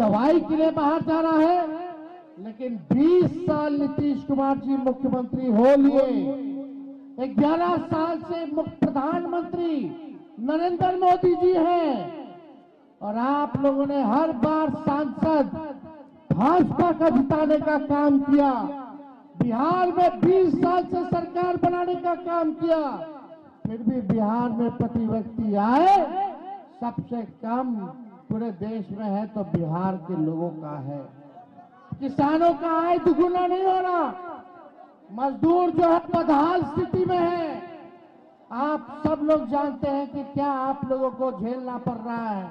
दवाई के लिए बाहर जा रहा है, लेकिन 20 साल नीतीश कुमार जी मुख्यमंत्री हो लिए, 11 साल से प्रधानमंत्री नरेंद्र मोदी जी हैं, और आप लोगों ने हर बार सांसद भाजपा का जिताने का काम किया। बिहार में 20 साल से सरकार बनाने का काम किया, फिर भी बिहार में प्रति व्यक्ति आय सबसे कम पूरे देश में है तो बिहार के लोगों का है। किसानों का आय दुगुना नहीं हो रहा, मजदूर जो है बदहाल स्थिति में है। आप सब लोग जानते हैं कि क्या आप लोगों को झेलना पड़ रहा है।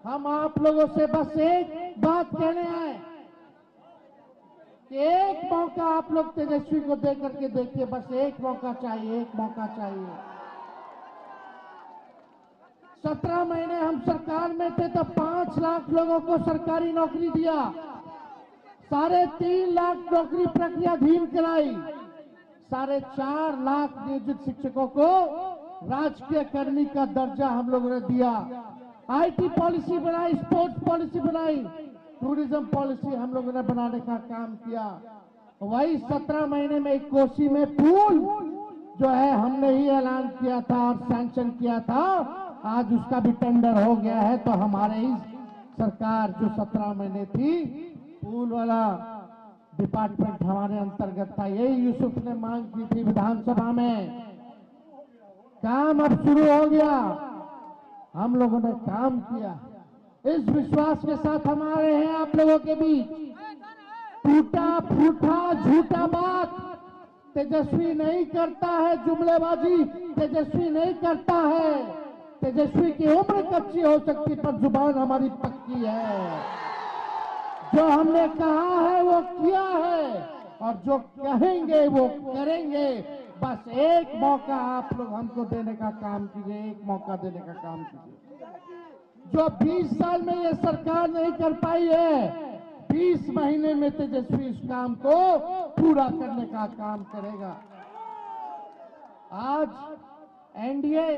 हम आप लोगों से बस एक बात कहने आए कि एक मौका आप लोग तेजस्वी को दे करके देखिए, बस एक मौका चाहिए, एक मौका चाहिए। 17 महीने हम सरकार में थे तो 5 लाख लोगों को सरकारी नौकरी दिया, 3.5 लाख नौकरी प्रक्रियाधीन कराई, 4.5 लाख नियोजित शिक्षकों को राजकीय कर्मी का दर्जा हम लोगों ने दिया, आईटी पॉलिसी बनाई, स्पोर्ट्स पॉलिसी बनाई, टूरिज्म पॉलिसी हम लोगों ने बनाने का काम किया। वही 17 महीने में एक कोसी में पुल जो है हमने ही ऐलान किया था और सैंक्शन किया था, आज उसका भी टेंडर हो गया है। तो हमारे ही सरकार जो 17 महीने थी, पुल वाला डिपार्टमेंट हमारे अंतर्गत था, यही यूसुफ ने मांग की थी विधानसभा में, काम अब शुरू हो गया, हम लोगों ने काम किया। इस विश्वास के साथ हम आ रहे हैं आप लोगों के बीच। टूटा फूटा झूठा बात तेजस्वी नहीं करता है, जुमलेबाजी तेजस्वी नहीं करता है। तेजस्वी की उम्र कच्ची हो सकती पर जुबान हमारी पक्की है। जो हमने कहा है वो किया है, और जो कहेंगे वो करेंगे। बस एक मौका आप लोग हमको देने का काम कीजिए, एक मौका देने का काम कीजिए। जो 20 साल में ये सरकार नहीं कर पाई है, 20 महीने में तेजस्वी इस काम को पूरा करने का काम करेगा। आज एनडीए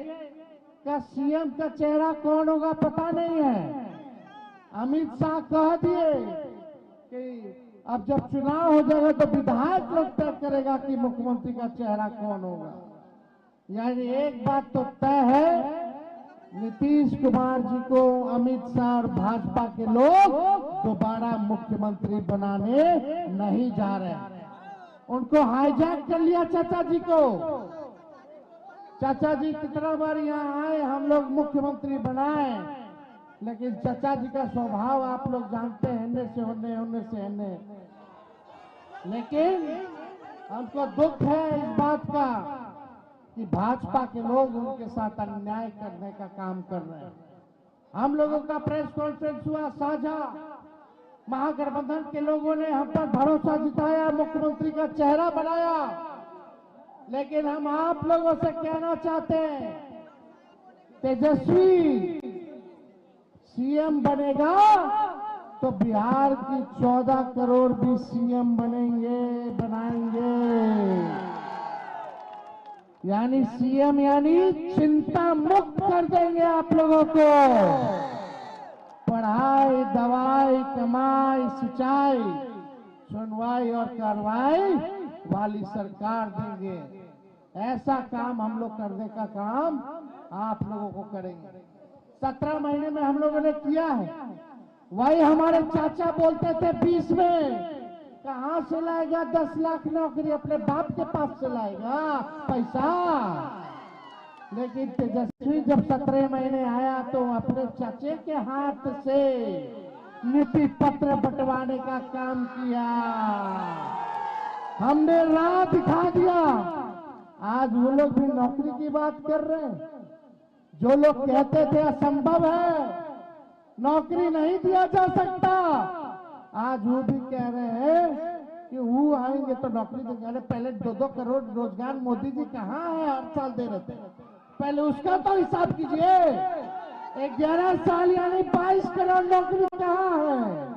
का सीएम का चेहरा कौन होगा पता नहीं है। अमित शाह कह दिए कि अब जब चुनाव हो जाएगा तो विधायक लोग तय करेगा कि मुख्यमंत्री का चेहरा कौन होगा। यानी एक बात तो तय है, नीतीश कुमार जी को अमित शाह और भाजपा के लोग दोबारा मुख्यमंत्री बनाने नहीं जा रहे हैं। उनको हाईजैक कर लिया चाचा जी को। चाचा जी कितना बार यहाँ आए, हम लोग मुख्यमंत्री बनाए, लेकिन चाचा जी का स्वभाव आप लोग जानते हैं, इन्ने से होने, उन्ने से इन्ने। लेकिन हमको दुख है इस बात का कि भाजपा के लोग उनके साथ अन्याय करने का काम कर रहे हैं। हम लोगों का प्रेस कॉन्फ्रेंस हुआ साझा, महागठबंधन के लोगों ने हम पर भरोसा जताया, मुख्यमंत्री का चेहरा बनाया, लेकिन हम आप लोगों से कहना चाहते हैं, तेजस्वी सीएम बनेगा तो बिहार की 14 करोड़ भी सीएम बनाएंगे। यानी सीएम यानी चिंता मुक्त कर देंगे आप लोगों को। पढ़ाई, दवाई, कमाई, सिंचाई, सुनवाई और कार्रवाई वाली सरकार देंगे। ऐसा काम हम लोग करने का काम आप लोगों को करेंगे। 17 महीने में हम लोगों ने किया है। वही हमारे चाचा बोलते थे 20 में, कहां से लाएगा 10 लाख नौकरी, अपने बाप के पास से लाएगा पैसा। लेकिन तेजस्वी जब 17 महीने आया तो अपने चाचे के हाथ से नीति पत्र बंटवाने का काम किया। हमने राह दिखा दिया। आज वो लोग भी नौकरी की बात कर रहे हैं। जो लोग कहते थे असंभव है, नौकरी नहीं दिया जा सकता, आज वो भी कह रहे हैं कि वो आएंगे तो नौकरी देंगे। पहले 2-2 करोड़ रोजगार मोदी जी कहाँ है, हर साल दे रहे थे, पहले उसका तो हिसाब कीजिए। 11 साल यानी 22 करोड़ नौकरी कहाँ है।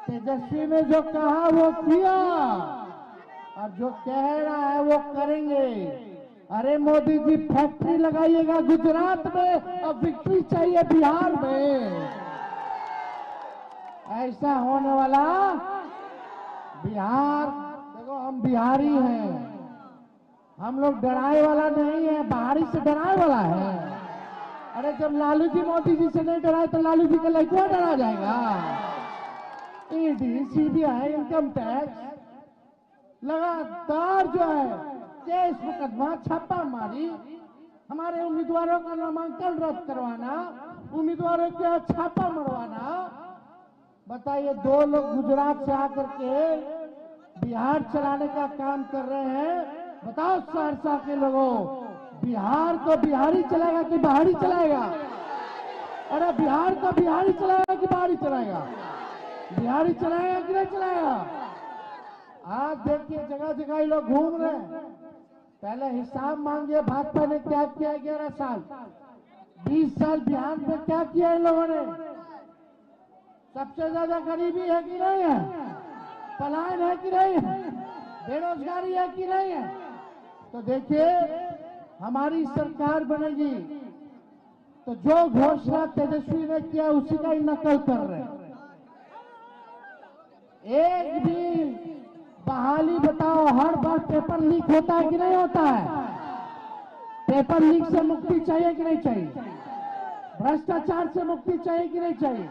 तेजस्वी ने जो कहा वो किया, और जो कह रहा है वो करेंगे। अरे मोदी जी फैक्ट्री लगाइएगा गुजरात में, अब विक्ट्री चाहिए बिहार में। ऐसा होने वाला बिहार, देखो हम बिहारी हैं, हम लोग डराए वाला नहीं है, बाहरी से डराए वाला है। अरे जब लालू जी मोदी जी से नहीं डराए तो लालू जी का लड़का डरा जाएगा। ईडी, सीबीआई, इनकम टैक्स लगातार जो है केस मुकदमा, छापा मारी, हमारे उम्मीदवारों का नामांकन रद्द करवाना, उम्मीदवारों के छापा मरवाना। बताइए, 2 लोग गुजरात से आकर के बिहार चलाने का काम कर रहे हैं। बताओ सहरसा के लोगों, बिहार को बिहारी चलाएगा कि बाहरी चलाएगा? अरे बिहार को बिहारी चलाएगा कि बाहरी चलाएगा? बिहारी चलाएगा कि नहीं चलाएगा? आज देखिए जगह जगह ये लोग घूम रहे हैं। पहले हिसाब मांगिए, भाजपा ने क्या किया 11 साल, 20 साल बिहार में क्या किया इन लोगों ने? सबसे ज्यादा गरीबी है कि नहीं है? पलायन है कि नहीं है? बेरोजगारी है कि नहीं है? तो देखिए, हमारी सरकार बनेगी तो जो घोषणा तेजस्वी ने किया उसी का ही नकल कर रहे हैं। एक भी बहाली बताओ, हर बार पेपर लीक होता है कि नहीं होता है? पेपर लीक से मुक्ति चाहिए कि नहीं चाहिए? भ्रष्टाचार से मुक्ति चाहिए कि नहीं चाहिए?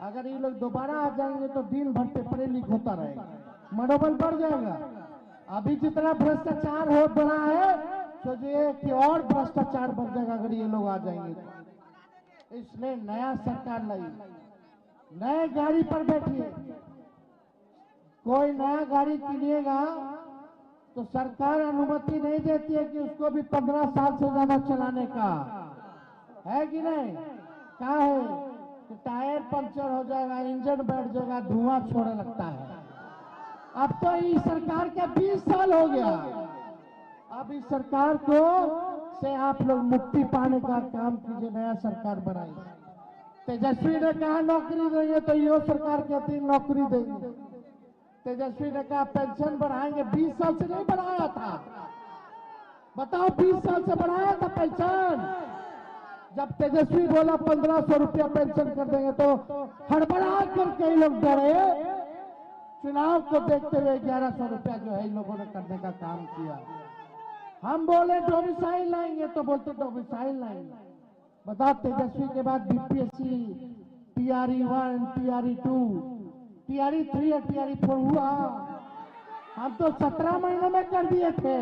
अगर ये लोग दोबारा आ जाएंगे तो दिन भर पेपर लीक होता रहेगा, मनोबल बढ़ जाएगा। अभी जितना भ्रष्टाचार हो बना है, सोचिए कि और भ्रष्टाचार बढ़ जाएगा अगर ये लोग आ जाएंगे तो। इसलिए नया सरकार लाई, नए गाड़ी पर बैठिए। कोई नया गाड़ी किनिएगा तो सरकार अनुमति नहीं देती है कि उसको भी 15 साल से ज्यादा चलाने का, है कि नहीं? क्या है कि टायर पंचर हो जाएगा, इंजन बैठ जाएगा, धुआं छोड़ने लगता है। अब तो इस सरकार के 20 साल हो गया। अब इस सरकार को से आप लोग मुक्ति पाने का काम कीजिए, नया सरकार बनाइए। तेजस्वी ने कहा नौकरी देंगे तो यो सरकार कहती नौकरी देंगे। तेजस्वी ने कहा पेंशन बढ़ाएंगे, 20 साल से नहीं बढ़ाया था। बताओ, 20 साल से बढ़ाया था पेंशन? जब तेजस्वी बोला 1500 रुपया पेंशन कर देंगे तो हड़बड़ा कर कई लोग डरे। चुनाव को देखते हुए 1100 रुपया जो है इन लोगों ने करने का काम किया। हम बोले डोमिसाइल लाएंगे तो बोलते डोमिसाइल लाएंगे। बताओ, तेजस्वी के बाद बीपीएससी, टीआरई 1, टीआरई 2, टीआरई 3 और टीआरई 4 हुआ। हम तो 17 महीनों में कर दिए थे,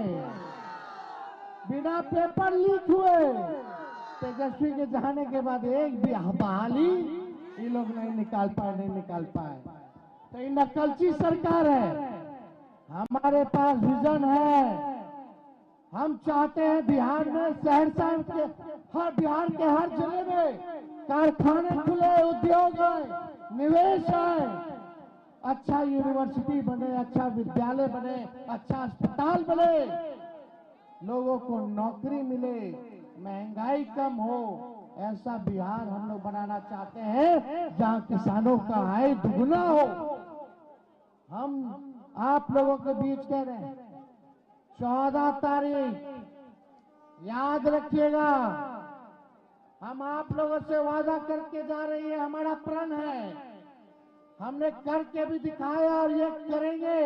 बिना पेपर लीक हुए। तेजस्वी के जाने के बाद एक भी बहाली ये लोग नहीं निकाल पाए। तो ये नकलची सरकार है। हमारे पास विजन है। हम चाहते हैं बिहार में, सहरसा के बिहार के हर जिले में कारखाने खुले, उद्योग है, निवेश है, अच्छा यूनिवर्सिटी बने, अच्छा विद्यालय बने, अच्छा अस्पताल बने, लोगों को नौकरी मिले, महंगाई कम हो। ऐसा बिहार हम लोग बनाना चाहते हैं जहां किसानों का आय दुगुना हो। हम आप लोगों के बीच कह रहे हैं, 14 तारीख याद रखिएगा। हम आप लोगों से वादा करके जा रही है, हमारा प्रण है, हमने करके भी दिखाया और ये करेंगे।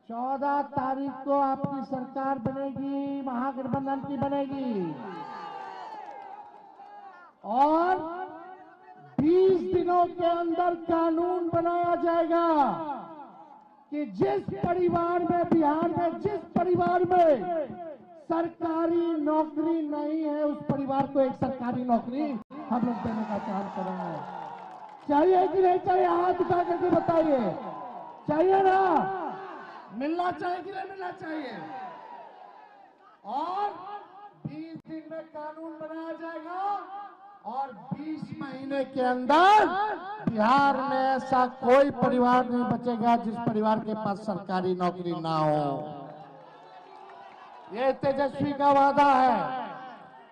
14 तारीख को आपकी सरकार बनेगी, महागठबंधन की बनेगी, और 20 दिनों के अंदर कानून बनाया जाएगा कि जिस परिवार में, बिहार में जिस परिवार में सरकारी नौकरी नहीं है, उस परिवार को एक सरकारी नौकरी हम लोग देने का काम करेंगे। चाहिए कि नहीं चाहिए? हाथ उठा करके बताइए। चाहिए ना? मिलना चाहिए कि नहीं मिलना चाहिए? और 20 दिन में कानून बनाया जाएगा और 20 महीने के अंदर बिहार में ऐसा कोई परिवार नहीं बचेगा जिस परिवार के पास सरकारी नौकरी ना हो। ये तेजस्वी का वादा है,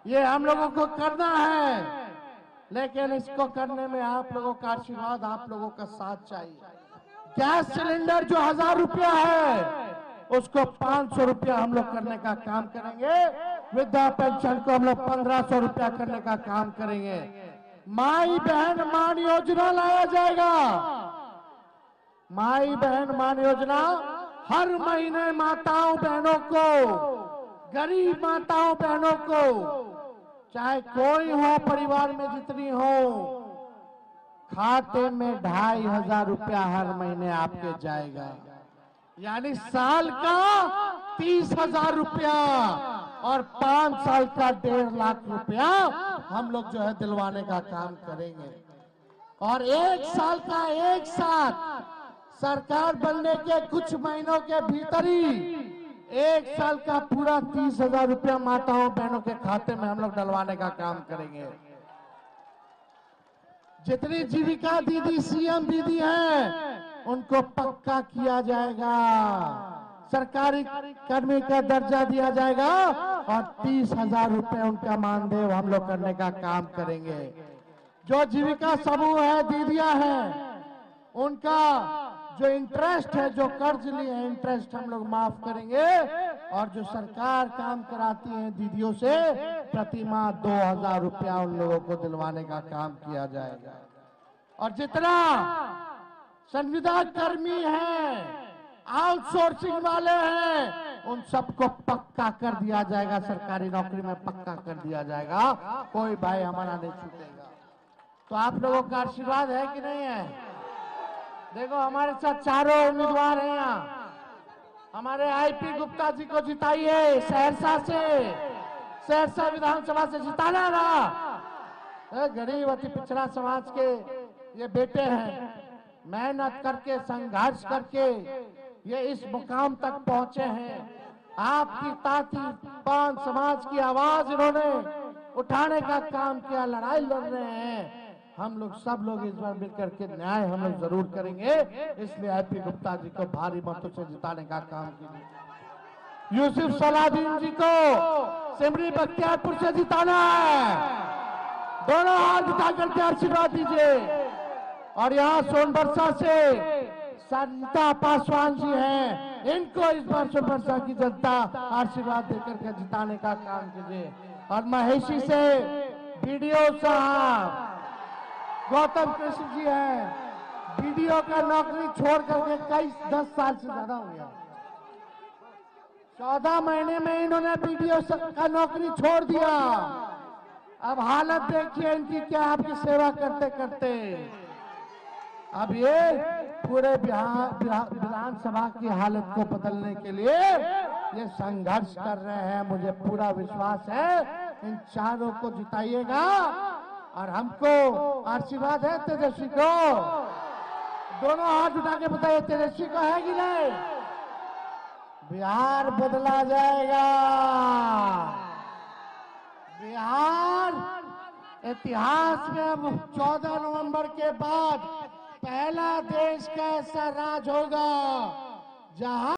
ये हम लोगों को करना है, लेकिन इसको करने में आप लोगों का आशीर्वाद, आप लोगों का साथ चाहिए। गैस सिलेंडर जो 1000 रुपया है उसको 500 रुपया हम लोग करने का काम करेंगे। वृद्धा पेंशन को हम लोग 1500 रुपया करने का काम करेंगे। माई बहन मान योजना लाया जाएगा। माई बहन मान योजना हर महीने माताओं बहनों को, गरीब माताओं बहनों को, चाहे कोई हो परिवार में जितनी हो, खाते में 2,500 रुपया हर महीने आपके जाएगा। यानी साल का 30,000 रुपया और 5 साल का 1.5 लाख रुपया हम लोग जो है दिलवाने का काम करेंगे। और 1 साल का एक साथ सरकार बनने के कुछ महीनों के भीतर ही 1 साल का पूरा 30,000 रुपया माताओं बहनों के खाते में हम लोग डलवाने का काम करेंगे। जितनी जीविका दीदी, सीएम दीदी हैं, उनको पक्का किया जाएगा, सरकारी कर्मी का दर्जा दिया जाएगा और 30,000 रुपए उनका मानदेय हम लोग करने का काम करेंगे। जो जीविका समूह है, दीदियां हैं, उनका जो इंटरेस्ट है, जो कर्ज लिए हैं, इंटरेस्ट हम लोग माफ करेंगे। और जो सरकार काम कराती है दीदियों से, प्रति माह 2,000 रुपया उन लोगों को दिलवाने का काम किया जाएगा। और जितना संविदा कर्मी हैं, आउटसोर्सिंग वाले हैं, उन सबको पक्का कर दिया जाएगा, सरकारी नौकरी में पक्का कर दिया जाएगा, कोई भाई हमारा नहीं छूटेगा। तो आप लोगों का आशीर्वाद है कि नहीं है? देखो हमारे साथ चारों उम्मीदवार हैं यहाँ। हमारे आईपी गुप्ता जी को जिताइए सहरसा से, सहरसा विधानसभा से जिताना रहा। गरीब अति पिछड़ा समाज के ये बेटे हैं, मेहनत करके, संघर्ष करके ये इस मुकाम तक पहुंचे हैं। आपकी ताती पान समाज की आवाज इन्होंने उठाने का काम किया, लड़ाई लड़ रहे हैं। हम लोग सब लोग इस बार मिलकर के न्याय हम लोग जरूर करेंगे, इसलिए आईपी गुप्ता जी को भारी मतों से जिताने का काम कीजिए। यूसुफ सलाउद्दीन जी को सिमरी बख्तियारपुर से जिताना है, दोनों हाथ उठा करके आशीर्वाद दीजिए। और यहाँ सोनबरसा से संता पासवान जी हैं, इनको इस बार सोनबरसा की जनता आशीर्वाद देकर के जिताने का काम कीजिए। और महेशी से बीडीओ साहब गौतम कृष्ण जी हैं, बीडीओ का नौकरी छोड़ करके कई 10 साल से ज्यादा हो गया, 14 महीने में इन्होंने बीडीओ का नौकरी छोड़ दिया। अब हालत देखिए इनकी क्या, आपकी सेवा करते करते। अब ये पूरे विधानसभा की हालत को बदलने के लिए ये संघर्ष कर रहे हैं। मुझे पूरा विश्वास है इन चारों को जिताइएगा। और हमको आशीर्वाद है तेजस्वी को, दोनों हाथ उठा के बताइए तेजस्वी को है कि नहीं? बिहार बदला जाएगा। बिहार इतिहास में 14 नवंबर के बाद पहला देश का ऐसा राज होगा जहां